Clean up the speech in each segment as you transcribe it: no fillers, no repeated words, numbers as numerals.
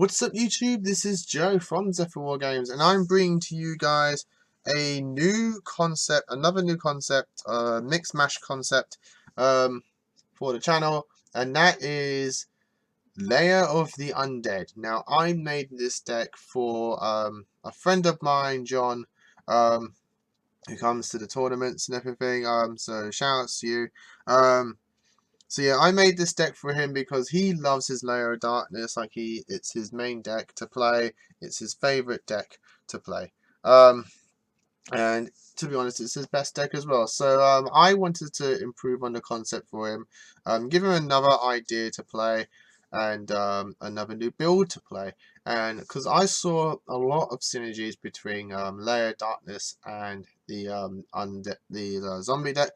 What's up YouTube? This is Joe from Zephyr Wargames, and I'm bringing to you guys a new concept, another new concept, mix mash concept for the channel, and that is Lair of the Undead. Now I made this deck for a friend of mine, John, who comes to the tournaments and everything, so shout outs to you. So yeah, I made this deck for him because he loves his Lair of Darkness. It's his main deck to play. It's his favorite deck to play. And to be honest, it's his best deck as well. So I wanted to improve on the concept for him, give him another idea to play, and another new build to play. And because I saw a lot of synergies between Lair of Darkness and the zombie deck.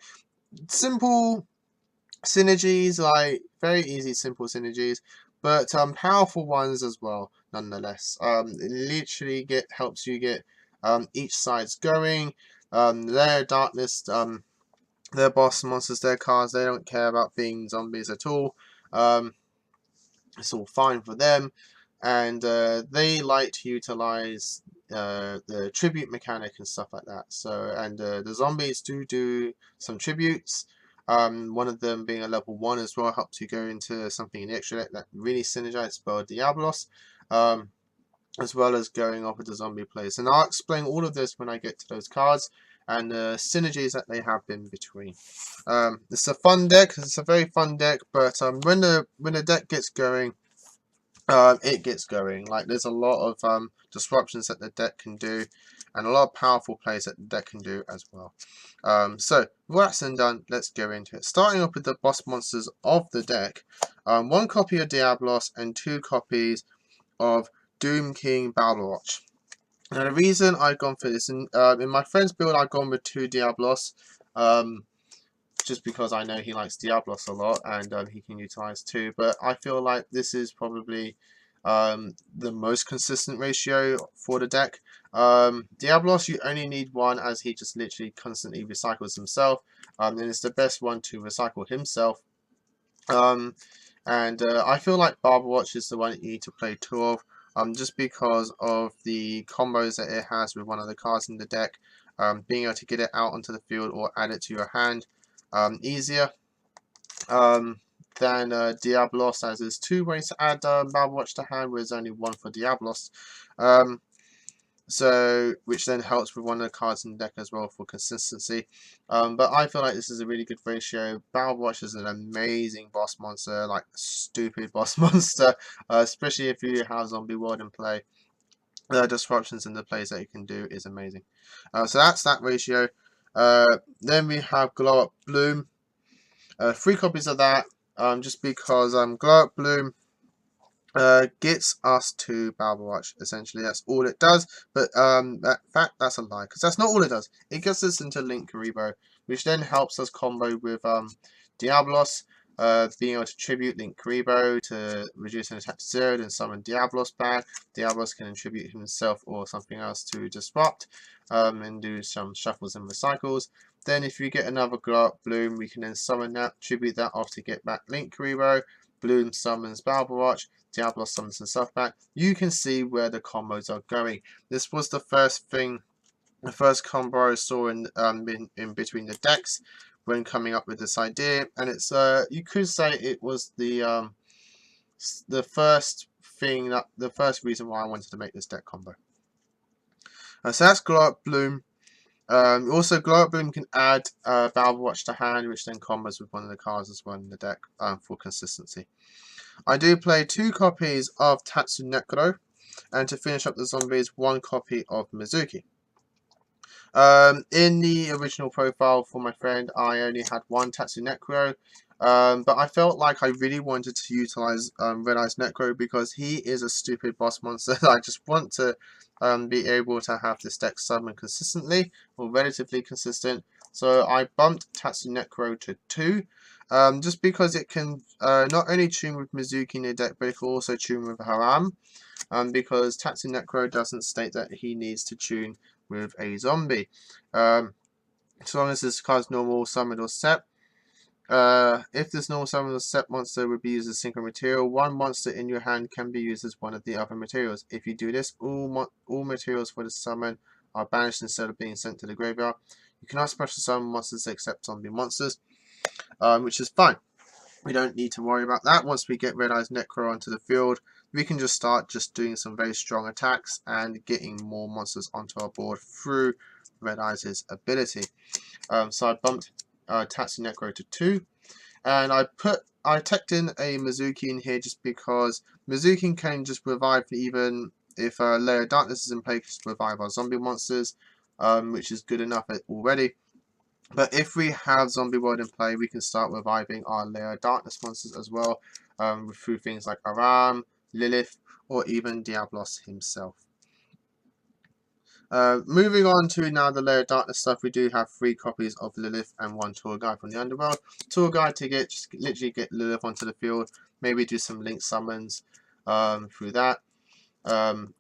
Simple synergies, like very easy, simple synergies, but powerful ones as well, nonetheless. It literally helps you get each side's going. Their darkness, their boss monsters, their cards, they don't care about being zombies at all. It's all fine for them, and they like to utilize the tribute mechanic and stuff like that. So, and the zombies do some tributes. One of them being a level 1 as well helps you go into something in the extra deck that really synergizes Spell Diablos, as well as going off with the zombie plays. And I'll explain all of this when I get to those cards and the synergies that they have in between. It's a fun deck. It's a very fun deck, but when the deck gets going, it gets going. Like, there's a lot of disruptions that the deck can do, and a lot of powerful plays that the deck can do as well. So with that said and done, let's go into it. Starting off with the boss monsters of the deck, 1 copy of Diablos and 2 copies of Doom King Battlewatch. Now the reason I've gone for this, in my friend's build, I've gone with 2 Diablos, just because I know he likes Diablos a lot, and he can utilize 2. But I feel like this is probably the most consistent ratio for the deck. Diablos, you only need 1, as he just literally constantly recycles himself, and it's the best one to recycle himself. And I feel like Battlewatch is the one that you need to play 2 of, just because of the combos that it has with one of the cards in the deck, being able to get it out onto the field or add it to your hand easier than Diablos, as there's 2 ways to add Battlewatch to hand, whereas only 1 for Diablos. So, which then helps with one of the cards in the deck as well for consistency. But I feel like this is a really good ratio. Battlewatch is an amazing boss monster, like stupid boss monster, especially if you have Zombie World in play. The disruptions in the plays that you can do is amazing. So that's that ratio. Then we have Glow Up Bloom. 3 copies of that, just because Glow Up Bloom gets us to Battlewatch. Essentially, that's all it does. But that's a lie, because that's not all it does. It gets us into Link Karibo, which then helps us combo with Diablos, being able to tribute Link Karibo to reduce an attack to 0, then summon Diablos back. Diablos can attribute himself or something else to disrupt, and do some shuffles and recycles. Then if you get another Glow Up Bloom, we can then summon that, tribute that off to get back Link Karibo. Bloom summons Battlewatch, Diablos summons himself back. You can see where the combos are going. This was the first thing, the first combo I saw in between the decks when coming up with this idea, and it's you could say it was the first thing, that the first reason why I wanted to make this deck combo. So that's Glow Up Bloom. Also, Glow Up Bloom can add Battlewatch to hand, which then combos with one of the cards as well in the deck for consistency. I do play 2 copies of Tatsu Necro, and to finish up the zombies, 1 copy of Mizuki. In the original profile for my friend, I only had 1 Tatsu Necro, but I felt like I really wanted to utilize Red Eyes Necro because he is a stupid boss monster. I just want to be able to have this deck summon consistently, or relatively consistent. So I bumped Tatsu Necro to 2, just because it can not only tune with Mizuki in the deck, but it can also tune with Haram, because Tatsu Necro doesn't state that he needs to tune with a zombie. As long as this card's normal, summoned, or set, If this normal summon set monster would be used as synchro material, one monster in your hand can be used as one of the other materials. If you do this, all materials for the summon are banished instead of being sent to the graveyard. You cannot special summon monsters except zombie monsters, which is fine. We don't need to worry about that. Once we get Red Eyes Necro onto the field, we can just start doing some very strong attacks and getting more monsters onto our board through Red Eyes' ability. So I bumped Tatsu Necro to 2, and I teched in a Mizuki in here just because Mizuki can just revive, even if Lair of Darkness is in play, just revive our zombie monsters, which is good enough already. But if we have Zombie World in play, we can start reviving our Lair of Darkness monsters as well, through things like Aram, Lilith, or even Diablos himself. Moving on to now the Lair of Darkness stuff, we do have 3 copies of Lilith and 1 tour guide from the Underworld. Tour guide to just literally get Lilith onto the field, maybe do some link summons through that,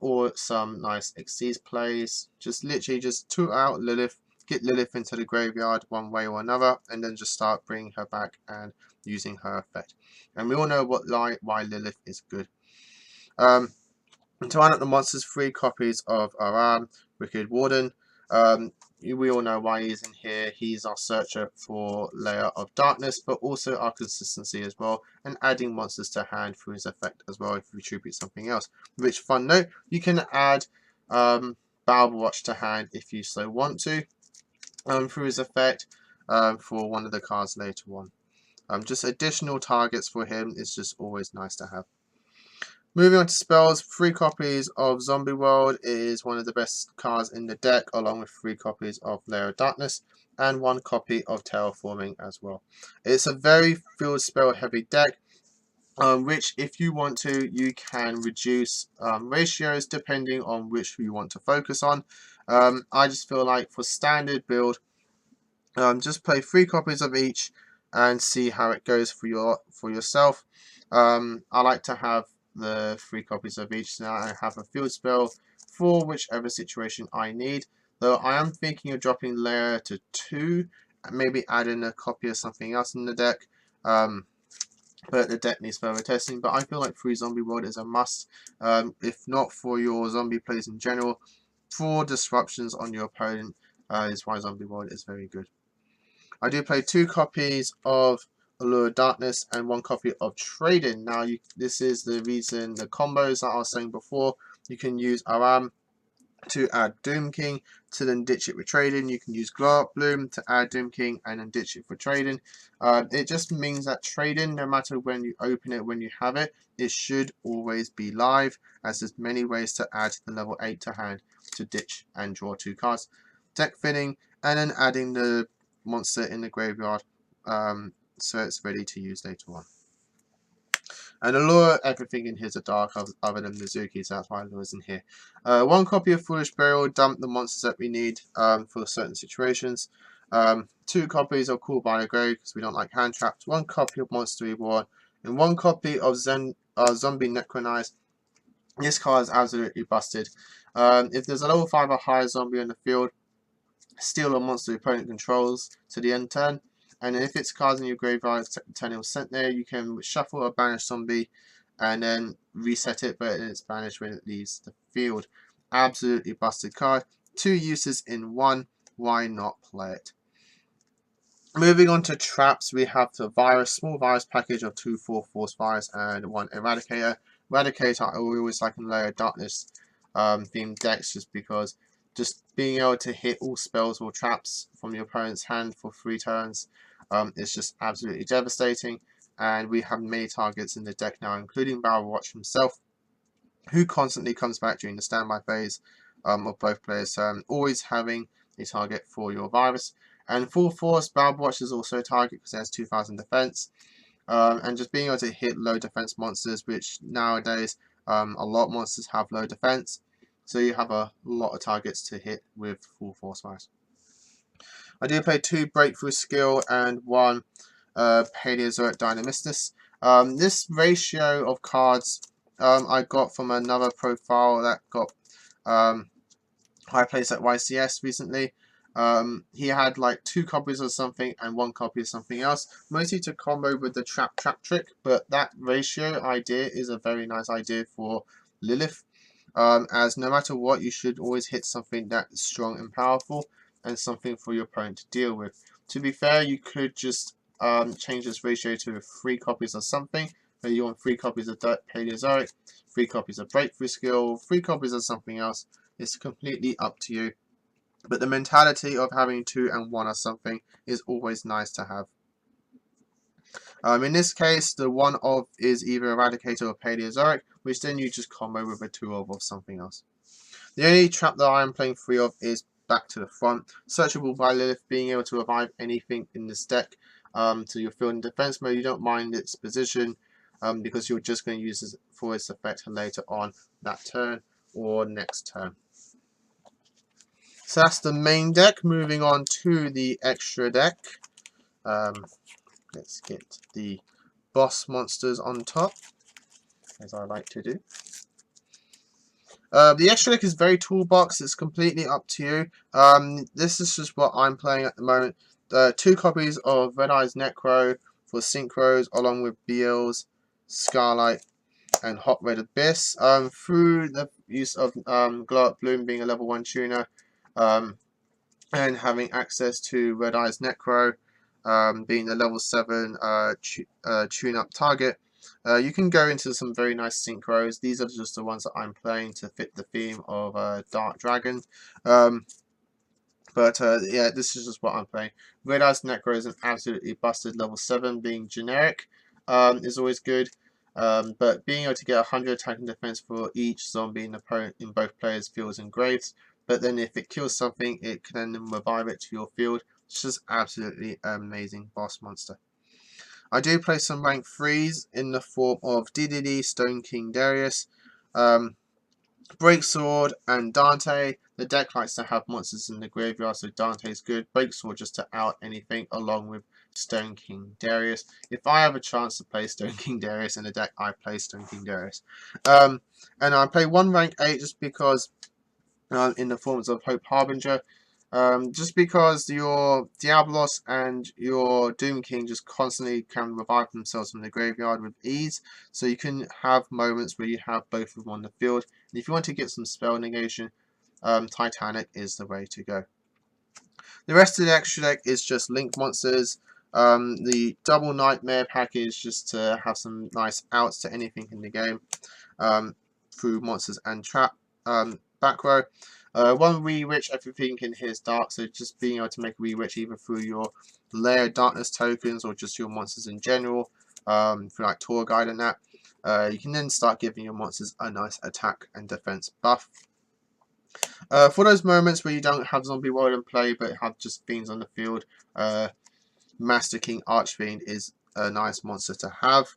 or some nice Xyz plays. Just literally just tour out Lilith, get Lilith into the graveyard one way or another, and then just start bringing her back and using her effect. And we all know why Lilith is good. To line up the monsters, 3 copies of Aram, Wicked Warden. We all know why he's in here. He's our searcher for Lair of Darkness, but also our consistency as well, and adding monsters to hand through his effect as well if we tribute something else. Which, fun note, you can add Watch to hand if you so want to, through his effect, for one of the cards later on. Just additional targets for him is just always nice to have. Moving on to spells, 3 copies of Zombie World is one of the best cards in the deck, along with 3 copies of Lair of Darkness and 1 copy of Terraforming as well. It's a very field spell heavy deck, which if you want to, you can reduce ratios depending on which you want to focus on. I just feel like for standard build, just play 3 copies of each and see how it goes for yourself. I like to have the 3 copies of each, so I have a field spell for whichever situation I need. Though I am thinking of dropping Lair to 2, and maybe adding a copy of something else in the deck. But the deck needs further testing. But I feel like 3 Zombie World is a must, if not for your zombie plays in general, for disruptions on your opponent, is why Zombie World is very good. I do play 2 copies of Allure of Darkness and 1 copy of Trading. Now, this is the reason, the combos that I was saying before. You can use Aram to add Doom King to then ditch it with Trading. You can use Glow Up Bloom to add Doom King and then ditch it for Trading. It just means that Trading, no matter when you open it, when you have it, it should always be live, as there's many ways to add the level 8 to hand to ditch and draw 2 cards. Deck filling, and then adding the monster in the graveyard, so it's ready to use later on. And Allure, everything in here is a dark other than Mizuki, so that's why Allure's in here. 1 copy of Foolish Burial, dump the monsters that we need for certain situations. 2 copies of Call by the Grave, because we don't like hand traps. 1 copy of Monster Reborn, and 1 copy of Zombie Necronize. This card is absolutely busted. If there's a level 5 or higher zombie in the field, steal a monster your opponent controls to the end turn, and if it's cards in your graveyard turn it was sent there, you can shuffle a banished zombie and then reset it, but it's banished when it leaves the field. Absolutely busted card. 2 uses in 1. Why not play it? Moving on to traps, we have the small virus package of 2 Force Virus and 1 Eradicator. Eradicator I always like in Lair of Darkness themed decks, just because just being able to hit all spells or traps from your opponent's hand for 3 turns is just absolutely devastating. And we have many targets in the deck now, including Watch himself, who constantly comes back during the standby phase of both players. So always having a target for your virus. And Full Force, Watch is also a target because it has 2000 defense. And just being able to hit low defense monsters, which nowadays a lot of monsters have low defense. So you have a lot of targets to hit with Full Force Virus. I do play 2 Breakthrough Skill and 1 Paleozoic Dynamistus. This ratio of cards I got from another profile that got high place at YCS recently. He had like 2 copies of something and 1 copy of something else, mostly to combo with the trap trick, but that ratio idea is a very nice idea for Lilith, as no matter what, you should always hit something that's strong and powerful, and something for your opponent to deal with. To be fair, you could just change this ratio to 3 copies of something, so you want 3 copies of Paleozoic, 3 copies of Breakthrough Skill, 3 copies of something else. It's completely up to you. But the mentality of having 2 and 1 or something is always nice to have. In this case, the 1 of is either Eradicator or Paleozoic, which then you just combo with a 2 of something else. The only trap that I am playing 3 of is Back to the Front. Searchable by Lilith, being able to revive anything in this deck to your field in defense mode. You don't mind its position because you're just going to use it for its effect later on that turn or next turn. So that's the main deck. Moving on to the extra deck. Let's get the boss monsters on top, as I like to do. The extra deck is very toolbox. It's completely up to you. This is just what I'm playing at the moment. 2 copies of Red Eyes Necro for Synchros, along with Beals, Scarlight, and Hot Red Abyss. Through the use of Glow Up Bloom being a level 1 tuner, and having access to Red Eyes Necro, being the level 7 tune-up target, you can go into some very nice synchros. These are just the ones that I'm playing to fit the theme of Dark Dragon. Yeah, this is just what I'm playing. Red Eyes Necro is an absolutely busted level 7, being generic is always good. But being able to get 100 attack and defense for each zombie in both players' fields and graves. But then if it kills something, it can then revive it to your field. It's just absolutely amazing boss monster. I do play some rank 3s in the form of DDD, Stone King Darius, Breaksword, and Dante. The deck likes to have monsters in the graveyard, so Dante's good. Breaksword just to out anything, along with Stone King Darius. If I have a chance to play Stone King Darius in a deck, I play Stone King Darius. And I play 1 rank 8 just because in the forms of Hope Harbinger. Just because your Diablos and your Doom King just constantly can revive themselves from the graveyard with ease, so you can have moments where you have both of them on the field. And if you want to get some spell negation, Titanic is the way to go. The rest of the extra deck is just Link monsters. The double Nightmare package just to have some nice outs to anything in the game through monsters and trap back row. 1 re-witch everything in his dark, so just being able to make a re-witch either through your Lair darkness tokens or just your monsters in general, through like Tour Guide and that. You can then start giving your monsters a nice attack and defense buff. For those moments where you don't have Zombie World in play but have just fiends on the field, Master King Archfiend is a nice monster to have.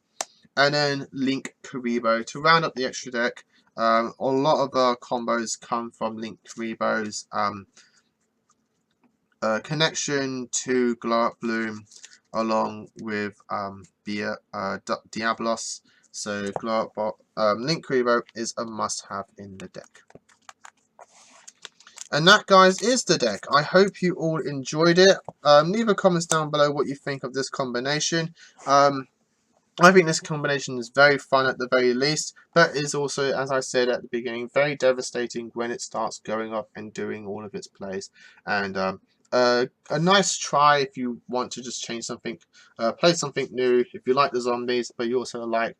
And then Link Karibo to round up the extra deck. A lot of our combos come from Link Karibo's connection to Glow Up Bloom, along with Diablos. So Link Karibo is a must-have in the deck. And that, guys, is the deck. I hope you all enjoyed it. Leave a comments down below what you think of this combination. I think this combination is very fun at the very least, but is also, as I said at the beginning, very devastating when it starts going up and doing all of its plays. And a nice try if you want to just change something, play something new. If you like the zombies, but you also like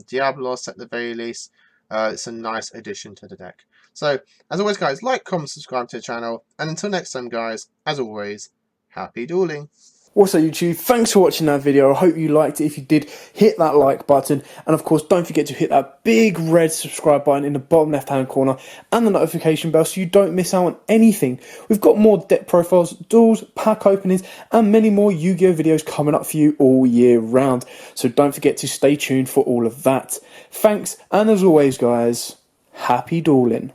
Diablos at the very least, it's a nice addition to the deck. So, as always, guys, like, comment, subscribe to the channel, and until next time, guys, as always, happy dueling. What's up, YouTube? Thanks for watching that video. I hope you liked it. If you did, hit that like button. And of course, don't forget to hit that big red subscribe button in the bottom left-hand corner and the notification bell so you don't miss out on anything. We've got more deck profiles, duels, pack openings, and many more Yu-Gi-Oh! Videos coming up for you all year round. So don't forget to stay tuned for all of that. Thanks, and as always, guys, happy dueling.